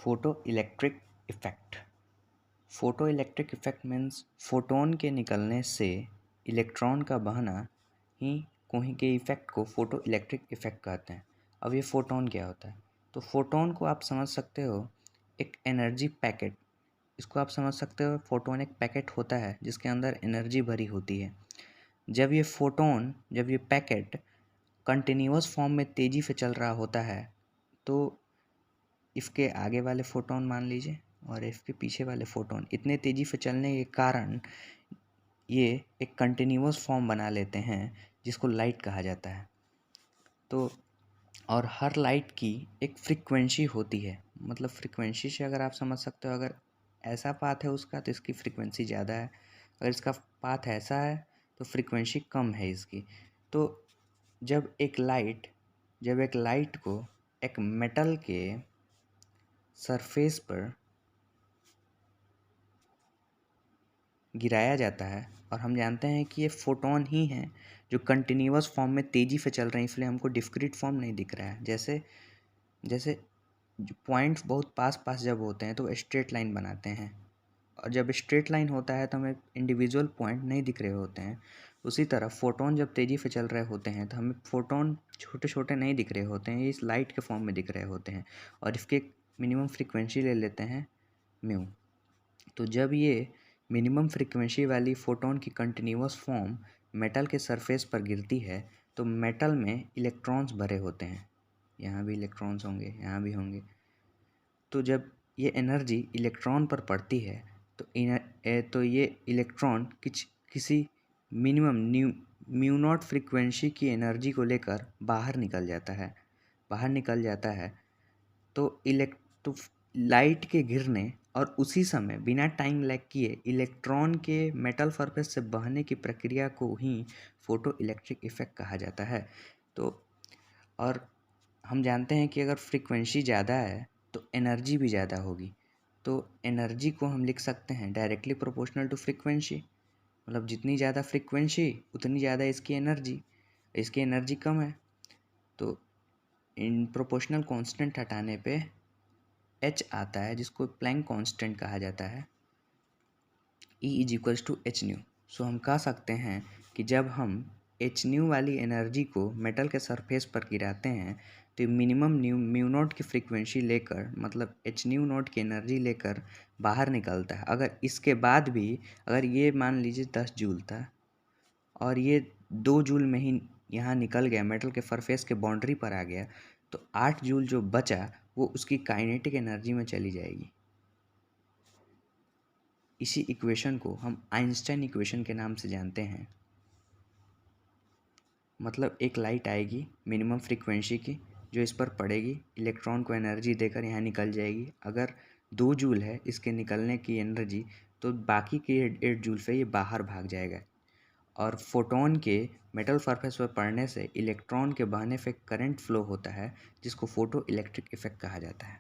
Photo electric effect. Photo electric effect means photon के निकलने से इलेक्ट्रॉन का बहना ही कोई के इफेक्ट को फोटो इलेक्ट्रिक इफेक्ट कहते हैं। अब ये फोटोन क्या होता है? तो फोटोन को आप समझ सकते हो एक एनर्जी पैकेट। इसको आप समझ सकते हो फोटोन एक पैकेट होता है जिसके अंदर एनर्जी भरी होती है। जब ये पैकेट कंटिन्यूअस फॉर्म में तेज़ी से चल रहा होता है तो इसके आगे वाले फोटोन मान लीजिए और इसके पीछे वाले फोटोन इतने तेज़ी से चलने के कारण ये एक कंटिन्यूअस फॉर्म बना लेते हैं जिसको लाइट कहा जाता है। तो और हर लाइट की एक फ्रीक्वेंसी होती है, मतलब फ्रीक्वेंसी से अगर आप समझ सकते हो, अगर ऐसा पाथ है उसका तो इसकी फ्रीक्वेंसी ज़्यादा है, अगर इसका पाथ ऐसा है तो फ्रीक्वेंसी कम है इसकी। तो जब एक लाइट को एक मेटल के सरफेस पर गिराया जाता है और हम जानते हैं कि ये फोटोन ही हैं जो कंटिन्यूअस फॉर्म में तेज़ी से चल रहे हैं, इसलिए हमको डिस्क्रीट फॉर्म नहीं दिख रहा है। जैसे पॉइंट्स बहुत पास पास जब होते हैं तो स्ट्रेट लाइन बनाते हैं, और जब स्ट्रेट लाइन होता है तो हमें इंडिविजुअल पॉइंट नहीं दिख रहे होते हैं। उसी तरह फोटोन जब तेज़ी से चल रहे होते हैं तो हमें फोटोन छोटे छोटे नहीं दिख रहे होते हैं, ये इस लाइट के फॉर्म में दिख रहे होते हैं और इसके मिनिमम फ्रीक्वेंसी ले लेते हैं म्यू। तो जब ये मिनिमम फ्रीक्वेंसी वाली फोटोन की कंटिन्यूअस फॉर्म मेटल के सरफेस पर गिरती है तो मेटल में इलेक्ट्रॉन्स भरे होते हैं, यहाँ भी इलेक्ट्रॉन्स होंगे, यहाँ भी होंगे। तो जब ये एनर्जी इलेक्ट्रॉन पर पड़ती है तो ये इलेक्ट्रॉन किसी मिनिमम म्यू नॉट फ्रीक्वेंसी की एनर्जी को लेकर बाहर निकल जाता है। तो लाइट के गिरने और उसी समय बिना टाइम लैग किए इलेक्ट्रॉन के मेटल सरफेस से बहने की प्रक्रिया को ही फोटो इलेक्ट्रिक इफेक्ट कहा जाता है। तो और हम जानते हैं कि अगर फ्रीक्वेंसी ज़्यादा है तो एनर्जी भी ज़्यादा होगी। तो एनर्जी को हम लिख सकते हैं डायरेक्टली प्रोपोर्शनल टू फ्रीक्वेंसी, मतलब जितनी ज़्यादा फ्रीक्वेंसी उतनी ज़्यादा इसकी एनर्जी कम है। तो इन प्रोपोर्शनल कांस्टेंट हटाने पे एच आता है जिसको प्लैंक कांस्टेंट कहा जाता है, E is equals to H nu. So हम कह सकते हैं कि जब हम एच न्यू वाली एनर्जी को मेटल के सरफेस पर गिराते हैं तो मिनिमम म्यू नॉट की फ्रीक्वेंसी लेकर, मतलब एच न्यू नॉट की एनर्जी लेकर बाहर निकलता है। अगर इसके बाद भी अगर ये मान लीजिए 10 जूल था और ये 2 जूल में ही यहाँ निकल गया, मेटल के सरफेस के बाउंड्री पर आ गया, तो 8 जूल जो बचा वो उसकी काइनेटिक एनर्जी में चली जाएगी। इसी इक्वेशन को हम आइंस्टाइन इक्वेशन के नाम से जानते हैं। मतलब एक लाइट आएगी मिनिमम फ्रीक्वेंसी की जो इस पर पड़ेगी, इलेक्ट्रॉन को एनर्जी देकर यहाँ निकल जाएगी। अगर 2 जूल है इसके निकलने की एनर्जी तो बाकी के 8 जूल से ये बाहर भाग जाएगा, और फोटोन के मेटल सरफेस पर पड़ने से इलेक्ट्रॉन के बहने से करंट फ्लो होता है जिसको फोटो इलेक्ट्रिक इफेक्ट कहा जाता है।